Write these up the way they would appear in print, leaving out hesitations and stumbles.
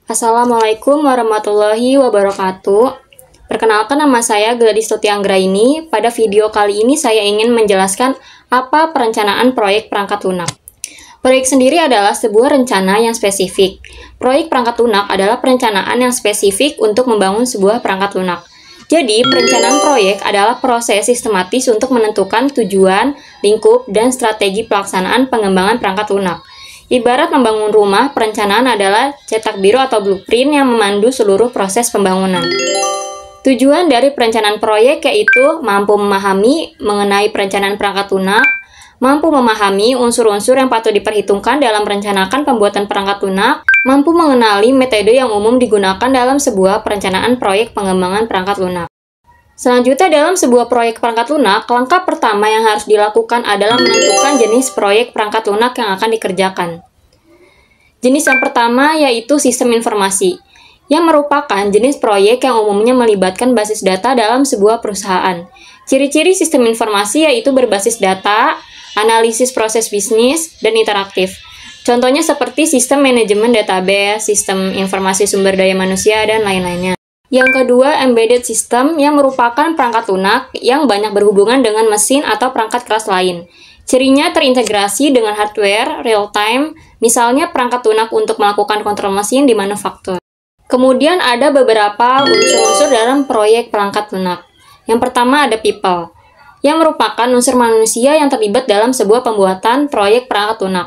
Assalamualaikum warahmatullahi wabarakatuh. Perkenalkan, nama saya Gladys Tuti Anggraini. Pada video kali ini saya ingin menjelaskan apa perencanaan proyek perangkat lunak. Proyek sendiri adalah sebuah rencana yang spesifik. Proyek perangkat lunak adalah perencanaan yang spesifik untuk membangun sebuah perangkat lunak. Jadi, perencanaan proyek adalah proses sistematis untuk menentukan tujuan, lingkup, dan strategi pelaksanaan pengembangan perangkat lunak. Ibarat membangun rumah, perencanaan adalah cetak biru atau blueprint yang memandu seluruh proses pembangunan. Tujuan dari perencanaan proyek yaitu mampu memahami mengenai perencanaan perangkat lunak, mampu memahami unsur-unsur yang patut diperhitungkan dalam merencanakan pembuatan perangkat lunak, mampu mengenali metode yang umum digunakan dalam sebuah perencanaan proyek pengembangan perangkat lunak. Selanjutnya, dalam sebuah proyek perangkat lunak, langkah pertama yang harus dilakukan adalah menentukan jenis proyek perangkat lunak yang akan dikerjakan. Jenis yang pertama yaitu sistem informasi, yang merupakan jenis proyek yang umumnya melibatkan basis data dalam sebuah perusahaan. Ciri-ciri sistem informasi yaitu berbasis data, analisis proses bisnis, dan interaktif. Contohnya seperti sistem manajemen database, sistem informasi sumber daya manusia, dan lain-lainnya. Yang kedua, embedded system, yang merupakan perangkat lunak yang banyak berhubungan dengan mesin atau perangkat keras lain. Cirinya terintegrasi dengan hardware real-time, misalnya perangkat lunak untuk melakukan kontrol mesin di manufaktur. Kemudian ada beberapa unsur-unsur dalam proyek perangkat lunak. Yang pertama ada people, yang merupakan unsur manusia yang terlibat dalam sebuah pembuatan proyek perangkat lunak.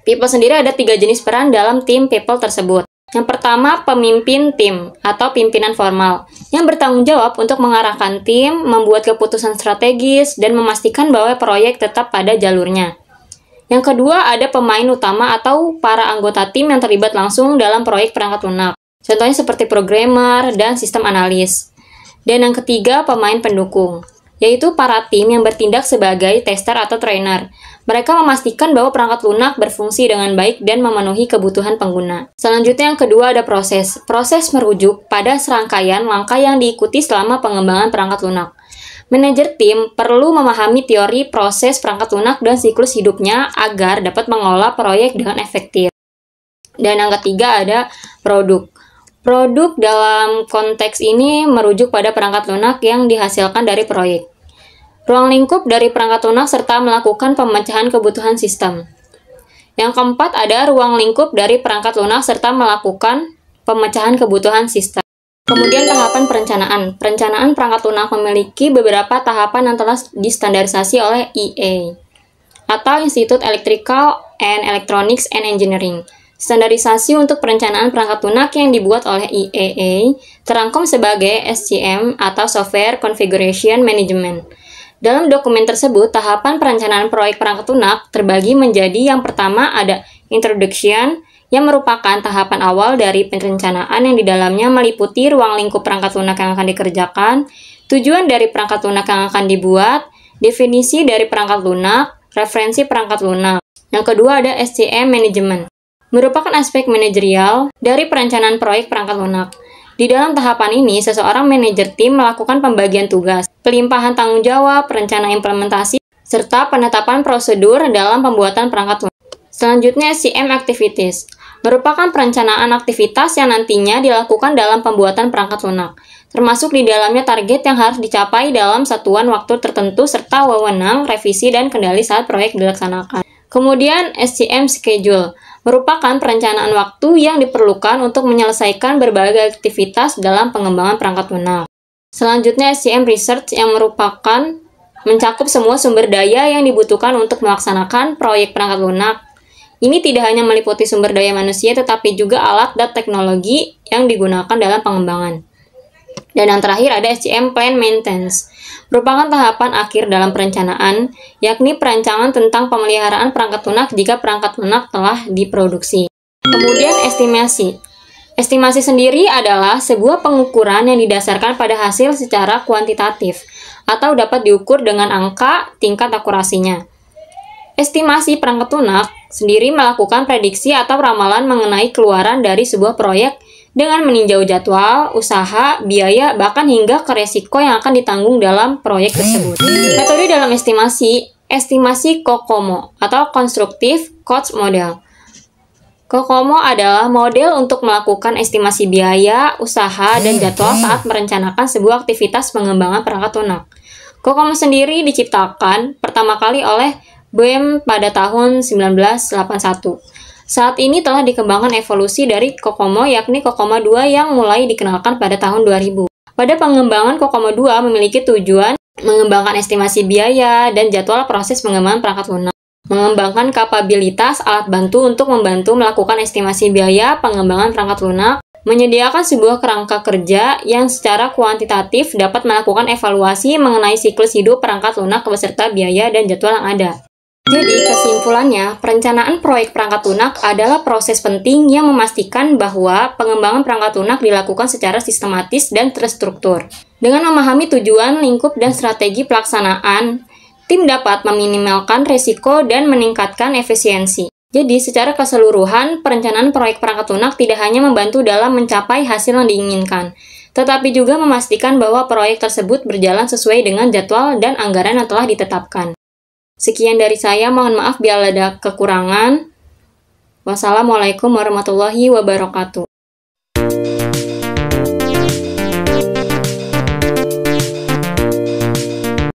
People sendiri ada 3 jenis peran dalam tim people tersebut. Yang pertama, pemimpin tim atau pimpinan formal yang bertanggung jawab untuk mengarahkan tim, membuat keputusan strategis, dan memastikan bahwa proyek tetap pada jalurnya. Yang kedua, ada pemain utama atau para anggota tim yang terlibat langsung dalam proyek perangkat lunak. Contohnya seperti programmer dan sistem analis. Dan yang ketiga, pemain pendukung, yaitu para tim yang bertindak sebagai tester atau trainer. Mereka memastikan bahwa perangkat lunak berfungsi dengan baik dan memenuhi kebutuhan pengguna. Selanjutnya yang kedua ada proses. Proses merujuk pada serangkaian langkah yang diikuti selama pengembangan perangkat lunak. Manajer tim perlu memahami teori proses perangkat lunak dan siklus hidupnya agar dapat mengelola proyek dengan efektif. Dan yang ketiga ada produk. Produk dalam konteks ini merujuk pada perangkat lunak yang dihasilkan dari proyek. Ruang lingkup dari perangkat lunak serta melakukan pemecahan kebutuhan sistem. Yang keempat ada ruang lingkup dari perangkat lunak serta melakukan pemecahan kebutuhan sistem. Kemudian tahapan perencanaan. Perencanaan perangkat lunak memiliki beberapa tahapan yang telah distandarisasi oleh IEEE atau Institute Electrical and Electronics and Engineering. Standarisasi untuk perencanaan perangkat lunak yang dibuat oleh IEEE terangkum sebagai SCM atau Software Configuration Management. Dalam dokumen tersebut, tahapan perencanaan proyek perangkat lunak terbagi menjadi yang pertama ada Introduction, yang merupakan tahapan awal dari perencanaan yang di dalamnya meliputi ruang lingkup perangkat lunak yang akan dikerjakan, tujuan dari perangkat lunak yang akan dibuat, definisi dari perangkat lunak, referensi perangkat lunak. Yang kedua ada SCM Management, merupakan aspek manajerial dari perencanaan proyek perangkat lunak. Di dalam tahapan ini, seseorang manajer tim melakukan pembagian tugas, pelimpahan tanggung jawab, rencana implementasi, serta penetapan prosedur dalam pembuatan perangkat lunak. Selanjutnya, SCM Activities, merupakan perencanaan aktivitas yang nantinya dilakukan dalam pembuatan perangkat lunak, termasuk di dalamnya target yang harus dicapai dalam satuan waktu tertentu serta wewenang, revisi, dan kendali saat proyek dilaksanakan. Kemudian, SCM Schedule, merupakan perencanaan waktu yang diperlukan untuk menyelesaikan berbagai aktivitas dalam pengembangan perangkat lunak. Selanjutnya SCM Research yang merupakan mencakup semua sumber daya yang dibutuhkan untuk melaksanakan proyek perangkat lunak. Ini tidak hanya meliputi sumber daya manusia tetapi juga alat dan teknologi yang digunakan dalam pengembangan. Dan yang terakhir ada SCM Plan Maintenance, merupakan tahapan akhir dalam perencanaan, yakni perancangan tentang pemeliharaan perangkat lunak jika perangkat lunak telah diproduksi. Kemudian estimasi. Estimasi sendiri adalah sebuah pengukuran yang didasarkan pada hasil secara kuantitatif, atau dapat diukur dengan angka tingkat akurasinya. Estimasi perangkat lunak sendiri melakukan prediksi atau ramalan mengenai keluaran dari sebuah proyek dengan meninjau jadwal, usaha, biaya, bahkan hingga ke resiko yang akan ditanggung dalam proyek tersebut. Metode dalam estimasi COCOMO atau Constructive Cost Model. Kokomo adalah model untuk melakukan estimasi biaya, usaha, dan jadwal saat merencanakan sebuah aktivitas pengembangan perangkat lunak. Kokomo sendiri diciptakan pertama kali oleh BEM pada tahun 1981. Saat ini telah dikembangkan evolusi dari Kokomo, yakni Kokomo 2 yang mulai dikenalkan pada tahun 2000. Pada pengembangan Kokomo 2 memiliki tujuan mengembangkan estimasi biaya dan jadwal proses pengembangan perangkat lunak, mengembangkan kapabilitas alat bantu untuk membantu melakukan estimasi biaya pengembangan perangkat lunak, menyediakan sebuah kerangka kerja yang secara kuantitatif dapat melakukan evaluasi mengenai siklus hidup perangkat lunak beserta biaya dan jadwal yang ada. Jadi, kesimpulannya, perencanaan proyek perangkat lunak adalah proses penting yang memastikan bahwa pengembangan perangkat lunak dilakukan secara sistematis dan terstruktur. Dengan memahami tujuan, lingkup, dan strategi pelaksanaan, tim dapat meminimalkan risiko dan meningkatkan efisiensi. Jadi, secara keseluruhan, perencanaan proyek perangkat lunak tidak hanya membantu dalam mencapai hasil yang diinginkan, tetapi juga memastikan bahwa proyek tersebut berjalan sesuai dengan jadwal dan anggaran yang telah ditetapkan. Sekian dari saya, mohon maaf bila ada kekurangan. Wassalamualaikum warahmatullahi wabarakatuh.